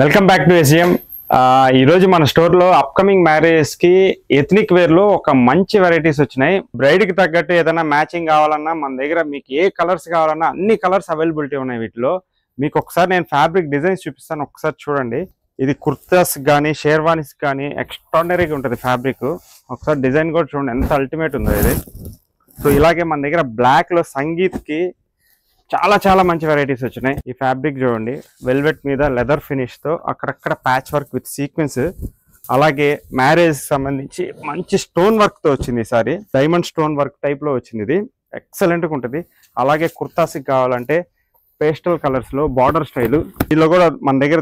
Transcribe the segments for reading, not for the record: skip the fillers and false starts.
Welcome back to SGM. ఈ రోజు మన స్టోర్ లో అప్కమింగ్ మ్యారేజ్ కి ఎథ్నిక్ వేర్ లో ఒక మంచి వెరైటీస్ వచ్చినాయి. బ్రైడ్ కి తగ్గట్టు ఏదైనా మ్యాచింగ్ కావాలన్నా మన దగ్గర మీకు ఏ కలర్స్ కావాలన్నా అన్ని కలర్స్ అవైలబిలిటీ ఉన్నాయి. వీటిలో మీకు ఒకసారి నేను ఫ్యాబ్రిక్ డిజైన్స్ చూపిస్తాను, ఒకసారి చూడండి. ఇది కుర్తాస్ కానీ షేర్వానీస్ కానీ ఎక్స్ట్రాడినరీగా ఉంటుంది ఫ్యాబ్రిక్. ఒకసారి డిజైన్ కూడా చూడండి ఎంత అల్టిమేట్ ఉందో ఇది. సో ఇలాగే మన దగ్గర బ్లాక్ లో సంగీత్ కి చాలా మంచి వెరైటీస్ వచ్చినాయి. ఈ ఫ్యాబ్రిక్ చూడండి, వెల్వెట్ మీద లెదర్ ఫినిష్ తో అక్కడక్కడ ప్యాచ్ వర్క్ విత్ సీక్వెన్స్, అలాగే మ్యారేజ్ సంబంధించి మంచి స్టోన్ వర్క్ తో వచ్చింది. ఈసారి డైమండ్ స్టోన్ వర్క్ టైప్ లో వచ్చింది. ఇది ఎక్సలెంట్ గా ఉంటుంది. అలాగే కుర్తాస్ కావాలంటే పేస్టల్ కలర్స్ లో బార్డర్ స్టైల్, దీనిలో కూడా మన దగ్గర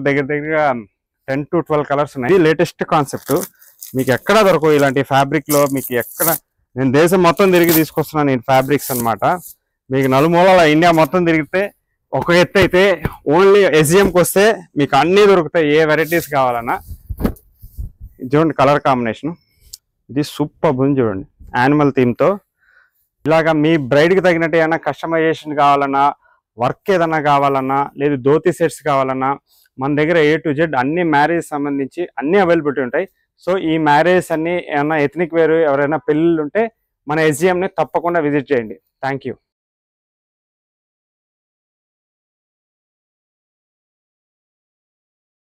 10 to 12 కలర్స్ ఉన్నాయి. లేటెస్ట్ కాన్సెప్ట్, మీకు ఎక్కడ దొరకవు ఇలాంటి ఫ్యాబ్రిక్ లో. మీకు ఎక్కడ, నేను దేశం మొత్తం తిరిగి తీసుకొస్తున్నాను నేను ఫ్యాబ్రిక్స్ అన్నమాట. మీకు నలుమూలల ఇండియా మొత్తం తిరిగితే ఒక ఎత్తు అయితే, ఓన్లీ ఎస్జిఎంకి వస్తే మీకు అన్నీ దొరుకుతాయి. ఏ వెరైటీస్ కావాలన్నా చూడండి. కలర్ కాంబినేషన్ ఇది సూపర్ ఉంది చూడండి. యానిమల్ థీమ్తో ఇలాగా మీ బ్రైడ్కి తగినట్టు ఏమైనా కస్టమైజేషన్ కావాలన్నా, వర్క్ ఏదన్నా కావాలన్నా, లేదు ధోతి సెట్స్ కావాలన్నా మన దగ్గర A to Z అన్ని మ్యారేజ్ సంబంధించి అన్ని అవైలబిలిటీ ఉంటాయి. సో ఈ మ్యారేజ్ అన్ని ఏమన్నా ఎథ్నిక్ వేరు, ఎవరైనా పెళ్ళిళ్ళు ఉంటే మన ఎస్జిఎంని తప్పకుండా విజిట్ చేయండి. Thank you.